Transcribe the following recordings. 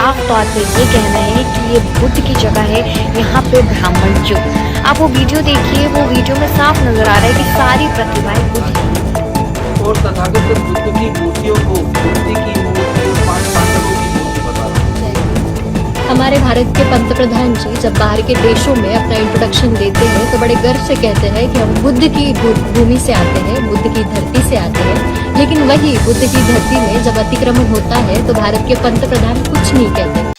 साफ तौर पे ये कह रहे हैं कि ये बुद्ध की जगह है, यहाँ पे ब्राह्मण क्यों। आप वो वीडियो देखिए, वो वीडियो में साफ नजर आ रहा है कि सारी प्रतिमाएं बुद्ध की। और तथागत बुद्ध की मूर्तियों को कुंती की मूर्ति और पांच पांडवों की मूर्ति बता रहा है। हमारे भारत के पंतप्रधान जी जब बाहर के देशों में अपना इंट्रोडक्शन देते हैं तो बड़े गर्व से कहते हैं कि हम बुद्ध की भूमि से आते हैं, बुद्ध की धरती से आते हैं। लेकिन वही बुद्ध की धरती में जब अतिक्रमण होता है तो भारत के पंतप्रधान कुछ नहीं कहते।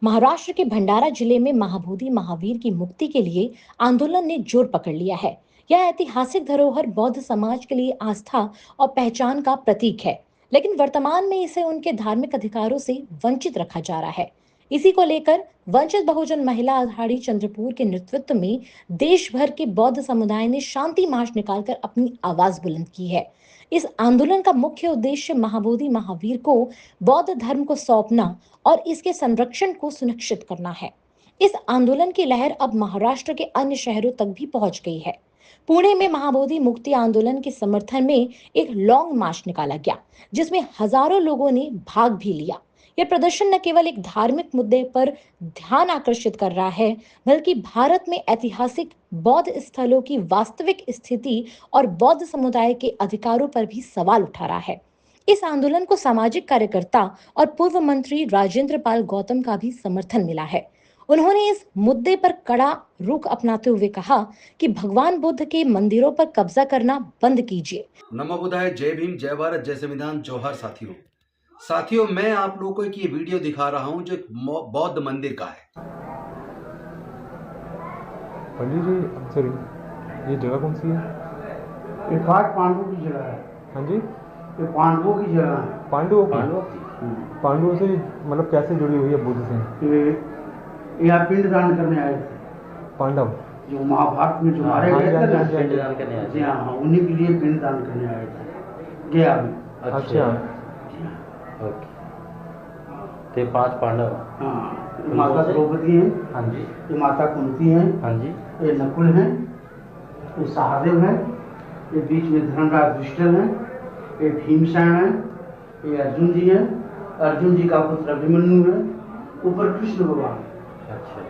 महाराष्ट्र के भंडारा जिले में महाबोधि महावीर की मुक्ति के लिए आंदोलन ने जोर पकड़ लिया है। यह ऐतिहासिक धरोहर बौद्ध समाज के लिए आस्था और पहचान का प्रतीक है, लेकिन वर्तमान में इसे उनके धार्मिक अधिकारों से वंचित रखा जा रहा है। इसी को लेकर वंचित बहुजन महिला अघाड़ी चंद्रपुर के नेतृत्व में देश भर के बौद्ध समुदाय ने शांति मार्च निकालकर अपनी आवाज बुलंद की है। इस आंदोलन का मुख्य उद्देश्य महाबोधि महावीर को बौद्ध धर्म को सौंपना और इसके संरक्षण को सुनिश्चित करना है। इस आंदोलन की लहर अब महाराष्ट्र के अन्य शहरों तक भी पहुंच गई है। पुणे में महाबोधि मुक्ति आंदोलन के समर्थन में एक लॉन्ग मार्च निकाला गया, जिसमें हजारों लोगों ने भाग भी लिया। यह प्रदर्शन न केवल एक धार्मिक मुद्दे पर ध्यान आकर्षित कर रहा है, बल्कि भारत में ऐतिहासिक बौद्ध स्थलों की वास्तविक स्थिति और बौद्ध समुदाय के अधिकारों पर भी सवाल उठा रहा है। इस आंदोलन को सामाजिक कार्यकर्ता और पूर्व मंत्री राजेंद्र पाल गौतम का भी समर्थन मिला है। उन्होंने इस मुद्दे पर कड़ा रुख अपनाते हुए कहा कि भगवान बुद्ध के मंदिरों पर कब्जा करना बंद कीजिए। नमो बुद्धाय, जय भीम, जय भारत, जय संविधान, जोहार साथियों, मैं आप लोगों को एक ये वीडियो दिखा रहा हूँ जो बौद्ध मंदिर का है। पंडित जी, सॉरी, ये जगह कौन सी है? ये पांडवों की जगह है। हाँ जी, ये पांडवों की जगह है। पांडवों से मतलब कैसे जुड़ी हुई है बुद्ध से? ये यहाँ पिंड दान करने आए थे पांडव जो महाभारत में जो मारे गए थे ना, पिंड दान करने आए थे। जी हाँ, उन्हीं के लिए पिंड दान करने आए थे गया में। अच्छा, ओके। ते पांच पांडव, हाँ, ये माता द्रौपदी है। हाँ जी। ये माता कुंती है। हाँ जी। ये नकुल है। ये सहदेव है। ये बीच में धर्मराज युधिष्ठिर है। ये भीमसेन है। ये अर्जुन जी है। अर्जुन जी का पुत्र अभिमन्यु है। ऊपर कृष्ण भगवान है। अच्छा।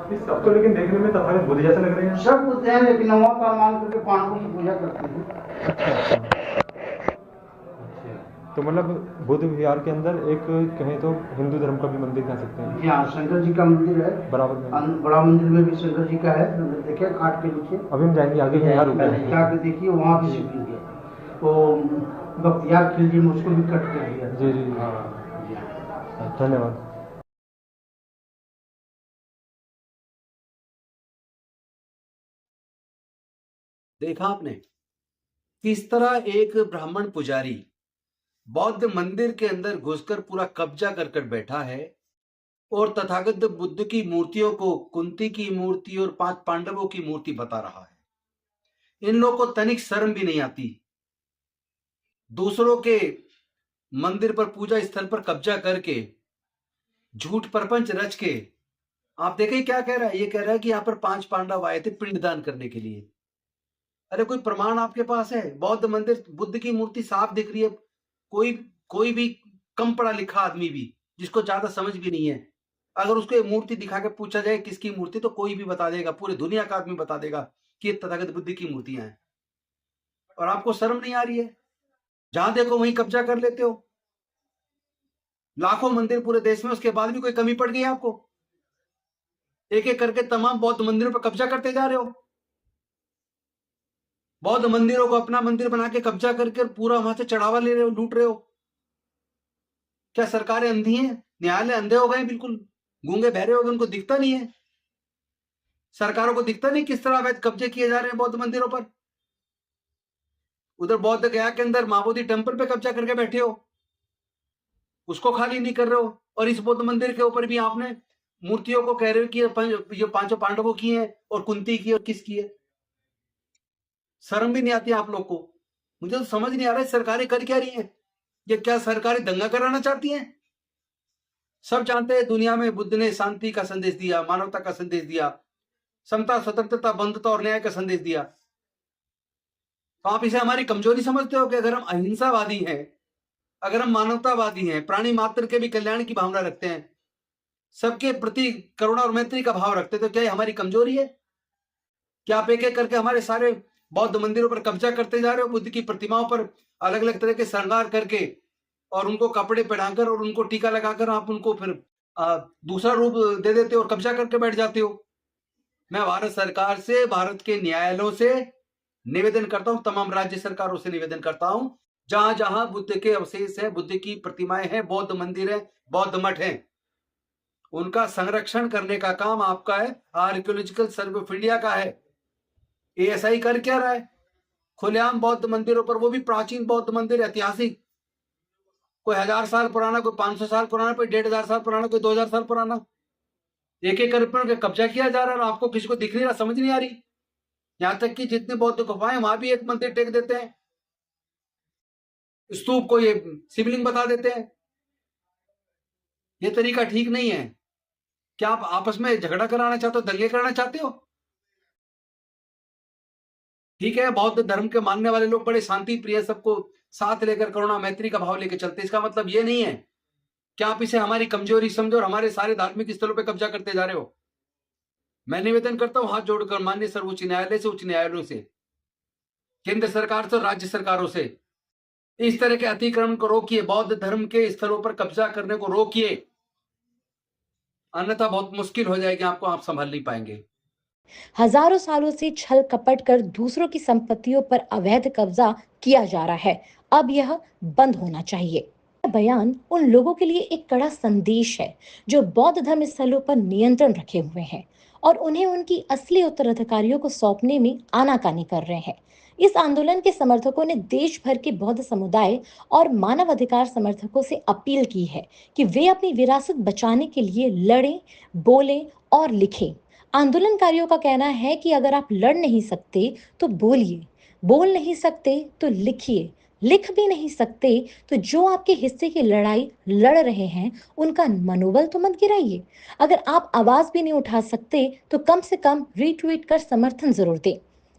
इस सबको लेकिन देखने में तथागत बुद्ध जैसे लग रहे हैं। सब बुद्ध हैं, लेकिन नवावतार मान करके पांडवों की पूजा करते हैं। तो मतलब बुद्ध विहार के अंदर एक कहें तो हिंदू धर्म का भी मंदिर कह सकते हैं। यहाँ शंकर जी का मंदिर है बराबर में। बड़ा मंदिर में भी शंकर जी का है। देखिए घाट के नीचे। अभी हम जाएंगे आगे, यहाँ रुके हैं। जाके देखिए, वहाँ भी शिवलिंग है। वो बख्तियार खिलजी में उसको भी कट कर दिया। जी जी, धन्यवाद। देखा आपने किस तरह एक ब्राह्मण पुजारी बौद्ध मंदिर के अंदर घुसकर पूरा कब्जा कर बैठा है और तथागत बुद्ध की मूर्तियों को कुंती की मूर्ति और पांच पांडवों की मूर्ति बता रहा है। इन लोगों को तनिक शर्म भी नहीं आती। दूसरों के मंदिर पर, पूजा स्थल पर कब्जा करके झूठ प्रपंच रच के, आप देखें क्या कह रहा है। ये कह रहा है कि यहाँ पर पांच पांडव आए थे पिंडदान करने के लिए। अरे कोई प्रमाण आपके पास है? बौद्ध मंदिर, बुद्ध की मूर्ति साफ दिख रही है। कोई भी कम पढ़ा लिखा आदमी भी, जिसको ज्यादा समझ भी नहीं है, अगर उसको मूर्ति दिखा के पूछा जाए किसकी मूर्ति, तो कोई भी बता देगा, पूरे दुनिया का आदमी बता देगा कि ये तथागत बुद्ध की मूर्तियां हैं। और आपको शर्म नहीं आ रही है? जहां देखो वहीं कब्जा कर लेते हो। लाखों मंदिर पूरे देश में, उसके बाद भी कोई कमी पड़ गई आपको? एक एक करके तमाम बौद्ध मंदिरों पर कब्जा करते जा रहे हो। बौद्ध मंदिरों को अपना मंदिर बना के कब्जा करके पूरा वहां से चढ़ावा ले रहे हो, लूट रहे हो। क्या सरकारें अंधी हैं? न्यायालय अंधे हो गए, बिल्कुल गूंगे बहरे हो गए, उनको दिखता नहीं है? सरकारों को दिखता नहीं किस तरह अवैध कब्जे किए जा रहे हैं बौद्ध मंदिरों पर? उधर बौद्ध गया के अंदर महाबोधि टेम्पल पे कब्जा करके बैठे हो, उसको खाली नहीं कर रहे हो। और इस बौद्ध मंदिर के ऊपर भी आपने मूर्तियों को कह रहे हो कि ये पांचों पांडवों की है और कुंती की और किसकी है। शर्म भी नहीं आती आप लोग को? मुझे तो समझ नहीं आ रहा है सरकारें कर क्या रही हैं। ये क्या सरकारें दंगा कराना चाहती हैं? सब जानते हैं दुनिया में बुद्ध ने शांति का संदेश दिया, मानवता का संदेश दिया, समता, स्वतंत्रता, बंधुता और न्याय का संदेश दिया। तो आप इसे हमारी कमजोरी समझते हो कि अगर हम अहिंसावादी हैं, अगर हम मानवतावादी हैं, प्राणी मात्र के भी कल्याण की भावना रखते हैं, सबके प्रति करुणा और मैत्री का भाव रखते हैं, तो क्या ये हमारी कमजोरी है? क्या आप एक एक करके हमारे सारे बौद्ध मंदिरों पर कब्जा करते जा रहे हो? बुद्ध की प्रतिमाओं पर अलग अलग तरह के श्रृंगार करके और उनको कपड़े पहनाकर और उनको टीका लगाकर आप उनको फिर दूसरा रूप दे देते हो और कब्जा करके बैठ जाते हो। मैं भारत सरकार से, भारत के न्यायालयों से निवेदन करता हूं, तमाम राज्य सरकारों से निवेदन करता हूं, जहां जहां बुद्ध के अवशेष हैं, बुद्ध की प्रतिमाएं हैं, बौद्ध मंदिर है, बौद्ध मठ हैं, उनका संरक्षण करने का काम आपका है, आर्कियोलॉजिकल सर्वे ऑफ इंडिया का है। ASI कर क्या रहा है? खुलेआम बौद्ध मंदिरों पर, वो भी प्राचीन बौद्ध मंदिर, ऐतिहासिक, कोई 1000 साल पुराना, कोई 500 साल पुराना, कोई 1500 साल पुराना, कोई 2000 साल पुराना, एक एक करके कब्जा किया जा रहा है और आपको किसी को दिख नहीं रहा, समझ नहीं आ रही। यहां तक कि जितने बौद्ध गुफाएं वहां भी एक मंदिर टेक देते हैं, स्तूप को ये शिवलिंग बता देते हैं। ये तरीका ठीक नहीं है। क्या आप आपस में झगड़ा कराना चाहते हो, दंगे कराना चाहते हो? ठीक है, बौद्ध धर्म के मानने वाले लोग बड़े शांति प्रिय, सबको साथ लेकर करुणा मैत्री का भाव लेकर चलते, इसका मतलब ये नहीं है कि आप इसे हमारी कमजोरी समझो और हमारे सारे धार्मिक स्थलों पर कब्जा करते जा रहे हो। मैं निवेदन करता हूं हाथ जोड़कर माननीय सर्वोच्च न्यायालय से, उच्च न्यायालयों से, केंद्र सरकार से और राज्य सरकारों से, इस तरह के अतिक्रमण को रोकिए, बौद्ध धर्म के स्थलों पर कब्जा करने को रोकिए, अन्यथा बहुत मुश्किल हो जाएगी, आपको आप संभाल नहीं पाएंगे। हजारों सालों से छल कपट कर दूसरों की संपत्तियों पर अवैध कब्जा किया जा रहा है, अब यह बंद होना चाहिए। बयान उन लोगों के लिए एक कड़ा संदेश है जो बौद्ध धर्म स्थलों पर नियंत्रण रखे हुए हैं और उन्हें उनकी असली उत्तराधिकारियों को सौंपने में आनाकानी कर रहे हैं। इस आंदोलन के समर्थकों ने देश भर के बौद्ध समुदाय और मानव अधिकार समर्थकों से अपील की है कि वे अपनी विरासत बचाने के लिए लड़ें, बोलें और लिखें। आंदोलनकारियों का कहना है कि अगर आप लड़ नहीं सकते तो बोलिए, बोल नहीं सकते तो लिखिए, लिख भी नहीं सकते तो जो आपके हिस्से की लड़ाई लड़ रहे हैं उनका मनोबल तो मत गिराइए। अगर आप आवाज भी नहीं उठा सकते तो कम से कम रीट्वीट कर समर्थन जरूर दें।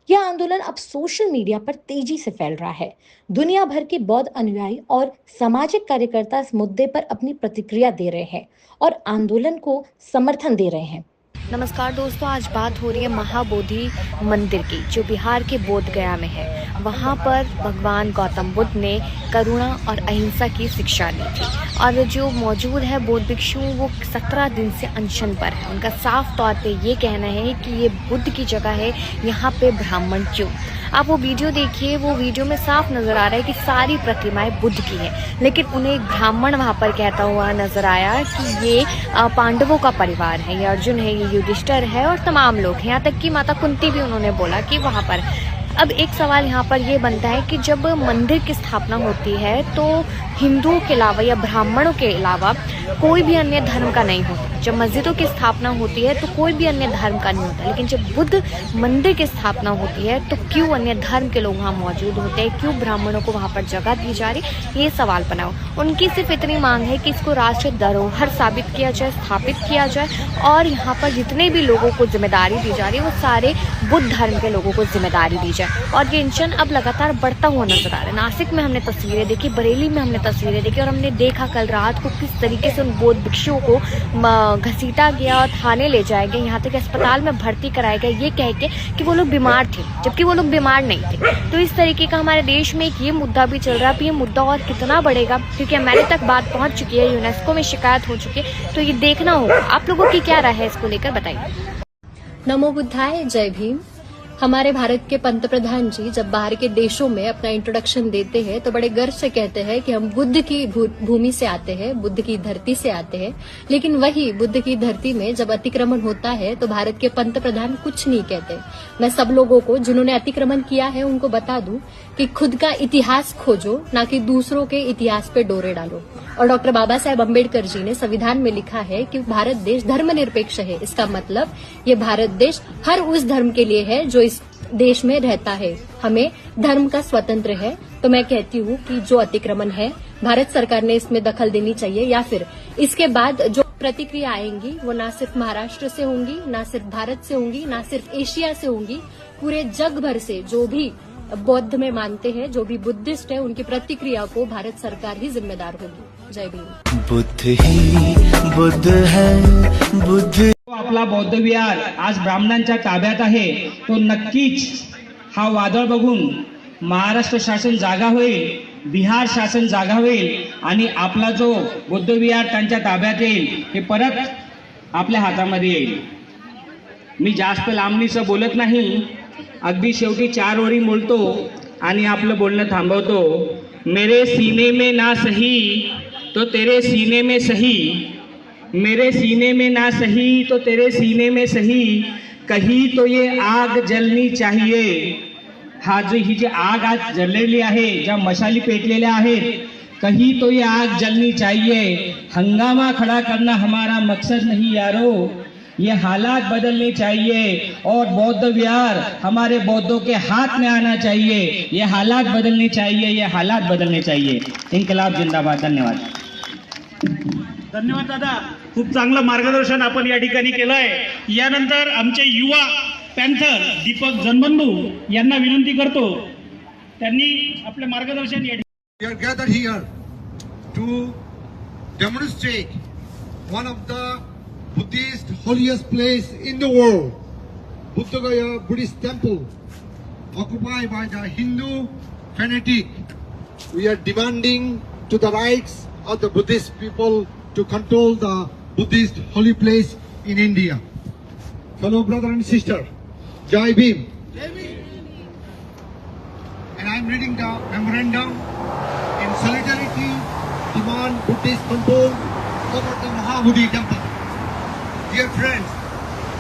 यह आंदोलन अब सोशल मीडिया पर तेजी से फैल रहा है। दुनिया भर के बौद्ध अनुयायी और सामाजिक कार्यकर्ता इस मुद्दे पर अपनी प्रतिक्रिया दे रहे हैं और आंदोलन को समर्थन दे रहे हैं। नमस्कार दोस्तों, आज बात हो रही है महाबोधि मंदिर की, जो बिहार के बोध गया में है। वहाँ पर भगवान गौतम बुद्ध ने करुणा और अहिंसा की शिक्षा दी थी और जो मौजूद है बौद्ध भिक्षु, वो 17 दिन से अनशन पर है। उनका साफ तौर पे ये कहना है कि ये बुद्ध की जगह है, यहाँ पे ब्राह्मण क्यों? आप वो वीडियो देखिए, वो वीडियो में साफ नजर आ रहा है कि सारी प्रतिमाएं बुद्ध की हैं, लेकिन उन्हें एक ब्राह्मण वहाँ पर कहता हुआ नजर आया कि ये पांडवों का परिवार है, ये अर्जुन है, ये युधिष्ठिर है और तमाम लोग हैं, यहाँ तक कि माता कुंती भी उन्होंने बोला कि वहाँ पर। अब एक सवाल यहाँ पर ये बनता है कि जब मंदिर की स्थापना होती है तो हिंदुओं के अलावा या ब्राह्मणों के अलावा कोई भी अन्य धर्म का नहीं होता। जब मस्जिदों की स्थापना होती है तो कोई भी अन्य धर्म का नहीं होता, लेकिन जब बुद्ध मंदिर की स्थापना होती है तो क्यों अन्य धर्म के लोग वहाँ मौजूद होते हैं, क्यों ब्राह्मणों को वहाँ पर जगह दी जा रही, ये सवाल बनाओ। उनकी सिर्फ इतनी मांग है कि इसको राष्ट्रीय धरोहर साबित किया जाए, स्थापित किया जाए और यहाँ पर जितने भी लोगों को जिम्मेदारी दी जा रही है वो सारे बुद्ध धर्म के लोगों को जिम्मेदारी दी जाए। और ये अनशन अब लगातार बढ़ता हुआ नजर आ रहा है। नासिक में हमने तस्वीरें देखी, बरेली में हमने तस्वीरें देखी और हमने देखा कल रात को किस तरीके से उन बौद्ध भिक्षुओं को घसीटा गया और थाने ले जाए गए, यहाँ तक अस्पताल में भर्ती कराया गया ये कह के कि वो लोग बीमार थे, जबकि वो लोग बीमार नहीं थे। तो इस तरीके का हमारे देश में एक ये मुद्दा भी चल रहा है। ये मुद्दा और कितना बढ़ेगा, क्योंकि हमारे तक बात पहुंच चुकी है, यूनेस्को में शिकायत हो चुकी है, तो ये देखना होगा। आप लोगों की क्या राय है इसको लेकर, बताइए। नमो बुद्धाय, जय भीम। हमारे भारत के पंतप्रधान जी जब बाहर के देशों में अपना इंट्रोडक्शन देते हैं तो बड़े गर्व से कहते हैं कि हम बुद्ध की भूमि से आते हैं, बुद्ध की धरती से आते हैं। लेकिन वही बुद्ध की धरती में जब अतिक्रमण होता है तो भारत के पंतप्रधान कुछ नहीं कहते। मैं सब लोगों को जिन्होंने अतिक्रमण किया है उनको बता दूं कि खुद का इतिहास खोजो, ना कि दूसरों के इतिहास पे डोरे डालो। और डॉक्टर बाबा साहेब अम्बेडकर जी ने संविधान में लिखा है कि भारत देश धर्मनिरपेक्ष है। इसका मतलब ये भारत देश हर उस धर्म के लिए है जो इस देश में रहता है। हमें धर्म का स्वतंत्र है। तो मैं कहती हूँ कि जो अतिक्रमण है भारत सरकार ने इसमें दखल देनी चाहिए, या फिर इसके बाद जो प्रतिक्रिया आएंगी वो ना सिर्फ महाराष्ट्र से होंगी, ना सिर्फ भारत से होंगी, ना सिर्फ एशिया से होंगी, पूरे जग भर से जो भी बौद्ध में मानते हैं, जो भी बुद्धिस्ट है, उनकी प्रतिक्रिया को भारत सरकार ही जिम्मेदार होगी। जय भीम। बुद्ध ही बुद्ध है, बुद्ध आपला बौद्ध विहार आज ब्राह्मणांच्या ताब्यात आहे, तो नक्कीच हा वादळ बघून महाराष्ट्र शासन जागा होईल, बिहार शासन जागा होईल आणि आपला जो बौद्ध विहार त्यांच्या ताब्यात येईल हे परत आपल्या हातामध्ये येईल। मी जास्त लांबणीचं बोलत नाही, अगदी शेवटी 4 ओळी बोलतो आणि आपलं बोलणं थांबवतो। मेरे सीने में ना सही तो तेरे सीने में सही, मेरे सीने में ना सही तो तेरे सीने में सही, कहीं तो ये आग जलनी चाहिए। ही जी आग आज जललेली आहे, ज्या मशाली पेटलेल्या आहेत, कहीं तो ये आग जलनी चाहिए। हंगामा खड़ा करना हमारा मकसद नहीं यारो, ये हालात बदलने चाहिए और बौद्ध विहार हमारे बौद्धों के हाथ में आना चाहिए। ये हालात बदलने चाहिए, ये हालात बदलने चाहिए। इनकलाब जिंदाबाद। धन्यवाद। धन्यवाद दादा, खूप चांगलं मार्गदर्शन आपण या ठिकाणी केलंय। यानंतर आमचे युवा पॅन्थर दीपक जनबंधू यांना विनंती करतो, त्यांनी आपले मार्गदर्शन या We are gathered here to demonstrate one of the Buddhist holiest place in the world, Buddha Gaya Buddhist temple, occupied by the Hindu fanatic. We are demanding to the rights of the Buddhist people to control the Buddhist holy place in India. Fellow brother and sister, Jai Bhim. And I am reading the memorandum in solidarity demand Buddhist control over the Mahabodhi temple. Dear friends,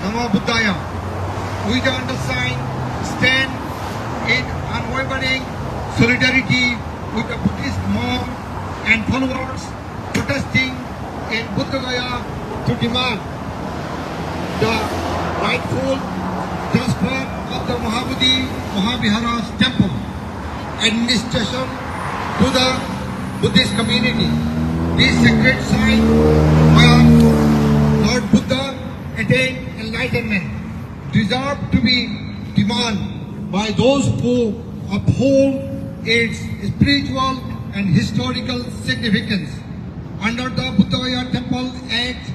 Namo Buddhaya, we the undersigned stand in unwavering solidarity with the Buddhist monk and followers protesting in Buddha Gaya to demand the rightful transfer of the Mahabodhi Mahavihara's temple administration to the Buddhist community. This sacred site where Lord Buddha attained enlightenment deserve to be demanded by those who uphold its spiritual and historical significance. Under the Buddha Gaya Temple Act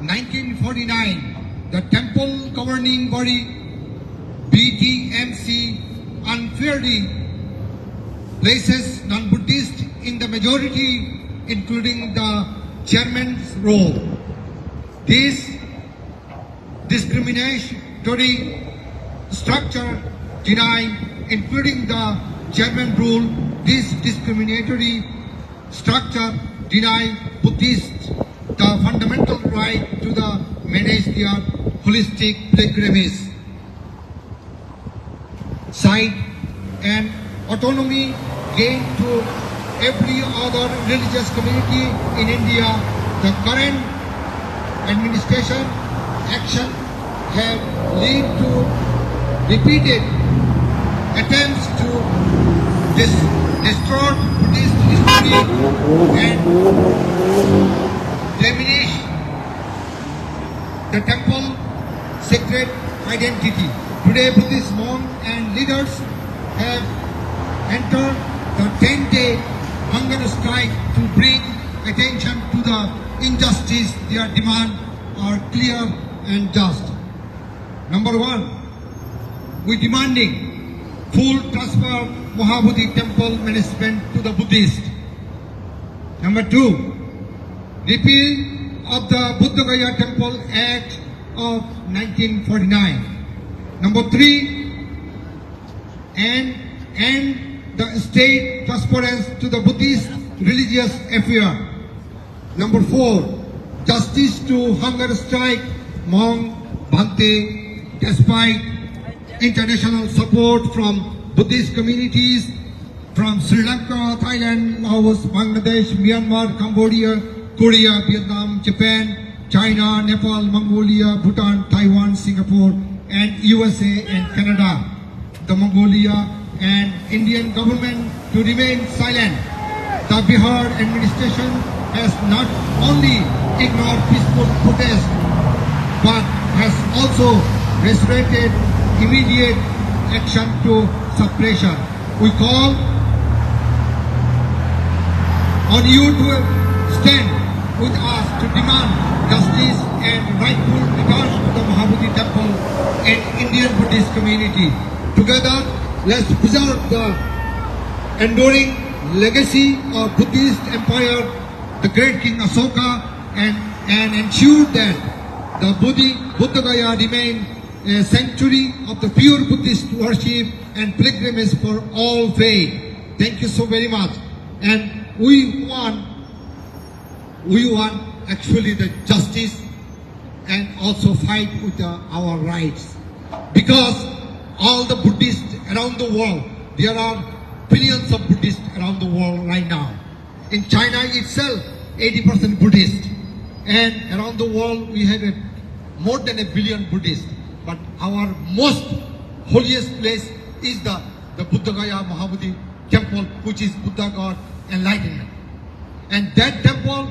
1949, the temple governing body BTMC unfairly places non-Buddhists in the majority, including the chairman's role. This discriminatory structure denies, including the chairman rule, this discriminatory structure denies Buddhists the fundamental right to manage their holistic pilgrimage site and autonomy gained to every other religious community in India. The current administration action have led to repeated attempts to distort Buddhist history and diminish the temple sacred identity. Today, Buddhist monks and leaders have entered the 10-day hunger strike to bring attention to the injustice. Their demands are clear and just. Number one, we demanding full transfer Mahabodhi temple management to the Buddhist. Number two, repeal of the Buddha Gaya Temple Act of 1949. Number three, end the state transference to the Buddhist religious affair. Number four, justice to hunger strike monk Bhante despite international support from Buddhist communities from Sri Lanka, Thailand, Laos, Bangladesh, Myanmar, Cambodia, Korea, Vietnam, Japan, China, Nepal, Mongolia, Bhutan, Taiwan, Singapore, and USA and Canada. The Mongolia and Indian government to remain silent the Bihar administration has not only ignored peaceful protest but has also resorted immediate action to suppression. We call on you to stand with us to demand justice and rightful return to the Mahabodhi temple and Indian Buddhist community. Together, let's preserve the enduring legacy of Buddhist empire, the great King Asoka, and ensure that the Buddha Gaya remain a sanctuary of the pure Buddhist worship and pilgrimage for all faith. Thank you so very much. And we want actually the justice and also fight with our rights. Because all the Buddhists around the world, there are billions of Buddhists around the world right now. In China itself, 80% Buddhist. And around the world, we have more than 1 billion Buddhists. But our most holiest place is the Buddha Gaya Mahabodhi temple, which is Buddha God enlightenment. And that temple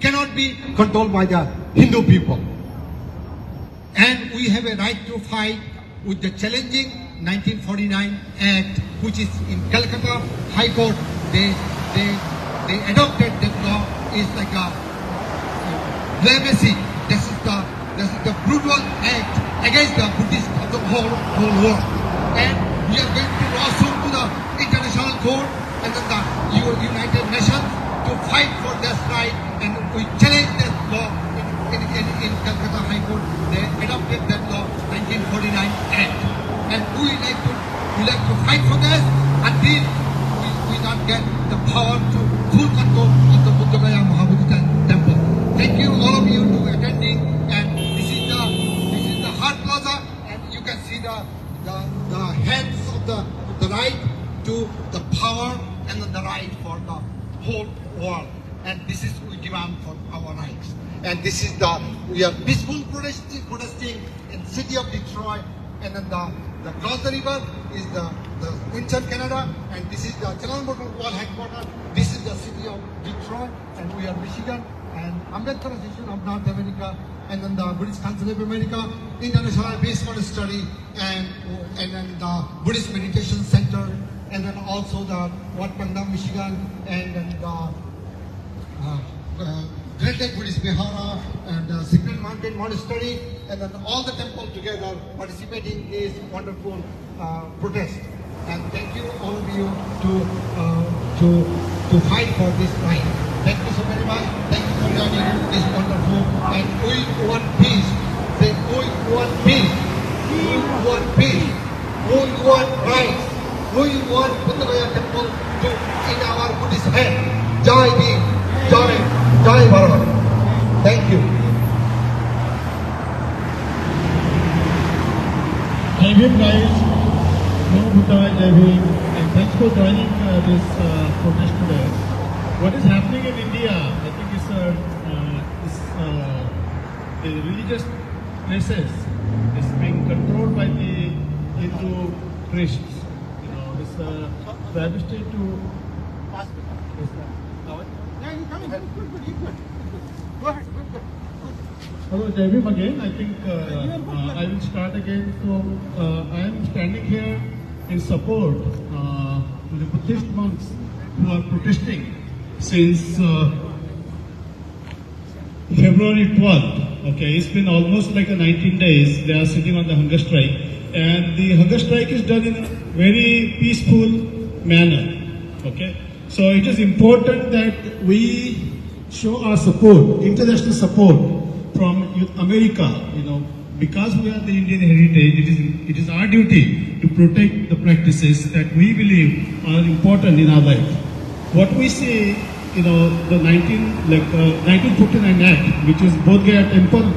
cannot be controlled by the Hindu people. And we have a right to fight with the challenging 1949 Act, which is in Calcutta High Court. They adopted that law. It's like a blasphemy. This is the brutal act against the Buddhists of the whole world. And we are going to lawsuit to the International Court and then the United Nations to fight for this right, and we challenge that law in Calcutta High Court. They adopted that law, 1949 Act, and we like to fight for this until we not get the power to full control of the Buddha Gaya Mahabodhi temple. Thank you all of you to attending, and this is the Heart Plaza, and you can see the hands of the right to the power and the right for the whole world. And this is we demand for our rights. And this is we are peaceful protesting in city of Detroit, and then the cross the river is the Windsor, Canada, and this is the General Motors World headquarters. This is the city of Detroit, and we are Michigan, and Ambedkar Association of North America, and then the British Council of America, International Peace Monastery, and then the Buddhist Meditation Center, and then also the Wat Panda, Michigan, and then the Great Lake Buddhist Vihara, and Secret Mountain Monastery, and then all the temples together participating in this wonderful protest. And thank you all of you to fight for this right. Thank you so very much. Thank you for joining this wonderful. And we want peace. Say we want peace. We want peace. We want rights. We want Buddha Gaya temple to in our Buddhist hand. Jai Bhim. Jai Bharat. Thank you. Jai Bhim guys, Namo Buddhaya, Jai Bhim, and thanks for joining this protest today. What is happening in India, I think the religious places is being controlled by the Hindu priests. You know, this travesty to Hello, Jai Bhim again. I think I will start again. So I am standing here in support to the Buddhist monks who are protesting since February 12th. Okay, it's been almost like 19 days. They are sitting on the hunger strike, and the hunger strike is done in a very peaceful manner. Okay, so it is important that we show our support, international support from America, you know, because we are the Indian heritage, it is our duty to protect the practices that we believe are important in our life. What we see, you know, the 1949 Act, which is Bodh Gaya Temple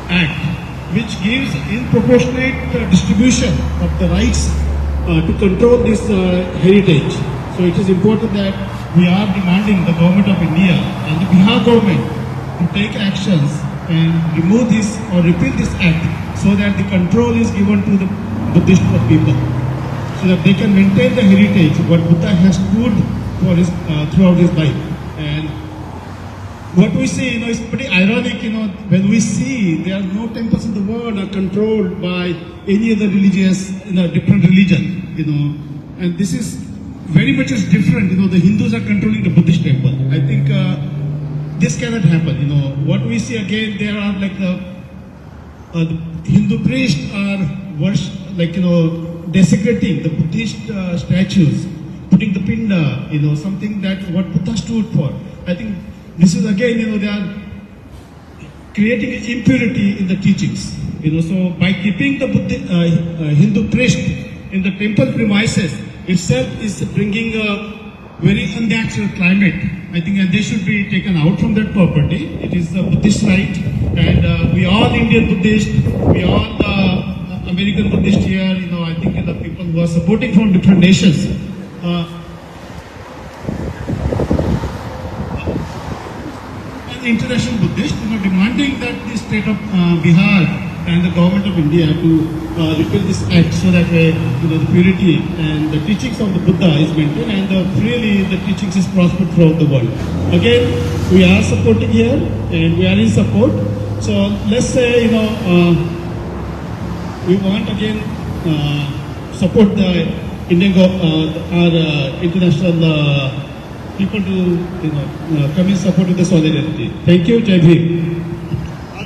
Act, which gives in proportionate distribution of the rights to control this heritage. So it is important that we are demanding the government of India and the Bihar government to take actions and remove this or repeal this act so that the control is given to the Buddhist people, so that they can maintain the heritage what Buddha has stood for his throughout his life. And what we see, is pretty ironic. When we see there are no temples in the world are controlled by any other religious, different religion. And this is very much is different. The Hindus are controlling the Buddhist temple. I think this cannot happen. What we see again, there are like the Hindu priests are desecrating the Buddhist statues, putting the pinda, something that what Buddha stood for. I think this is again, they are creating impurity in the teachings. So by keeping the Hindu priest in the temple premises itself is bringing a very unnatural climate. I think and they should be taken out from that property. It is a Buddhist right, and we all Indian Buddhist, we all American Buddhist here. I think the people who are supporting from different nations. International Buddhist, demanding that the state of Bihar and the government of India to repeal this act so that the purity and the teachings of the Buddha is maintained and really the teachings is prospered throughout the world. Again, we are supporting here and we are in support. So let's say, we want again support the Indian our international people to come in support of the solidarity. Thank you, Jai Bhim.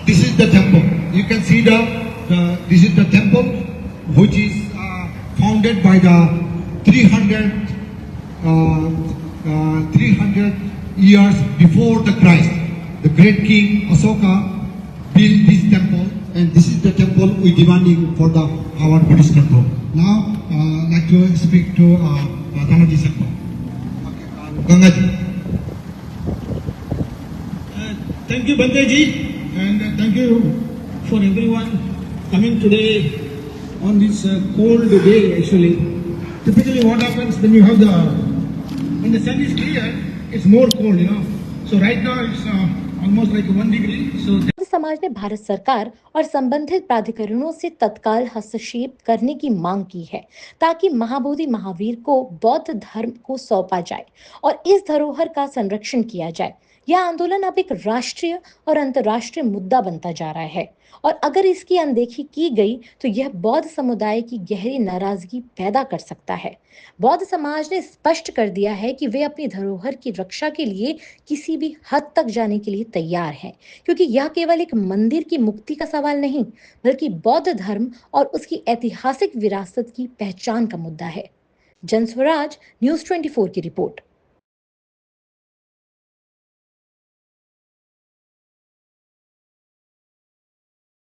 This is the temple. You can see this is the temple which is founded by the 300 years before the Christ. The great king Asoka built this temple, and this is the temple we demanding for our Buddhist control. Now, I'd like to speak to Tanaji Sakma. Gangaji. Thank you, Bante ji, and thank you for everyone coming today on this cold day. Actually, typically what happens when you have when the sun is clear, it's more cold, So right now it's almost like 1 degree. So समाज ने भारत सरकार और संबंधित प्राधिकरणों से तत्काल हस्तक्षेप करने की मांग की है ताकि महाबोधि महावीर को बौद्ध धर्म को सौंपा जाए और इस धरोहर का संरक्षण किया जाए। यह आंदोलन अब एक राष्ट्रीय और अंतर्राष्ट्रीय मुद्दा बनता जा रहा है और अगर इसकी अनदेखी की गई तो यह बौद्ध समुदाय की गहरी नाराजगी पैदा कर सकता है। बौद्ध समाज ने स्पष्ट कर दिया है कि वे अपनी धरोहर की रक्षा के लिए किसी भी हद तक जाने के लिए तैयार हैं, क्योंकि यह केवल एक मंदिर की मुक्ति का सवाल नहीं, बल्कि बौद्ध धर्म और उसकी ऐतिहासिक विरासत की पहचान का मुद्दा है। जनस्वराज न्यूज़ 24 की रिपोर्ट।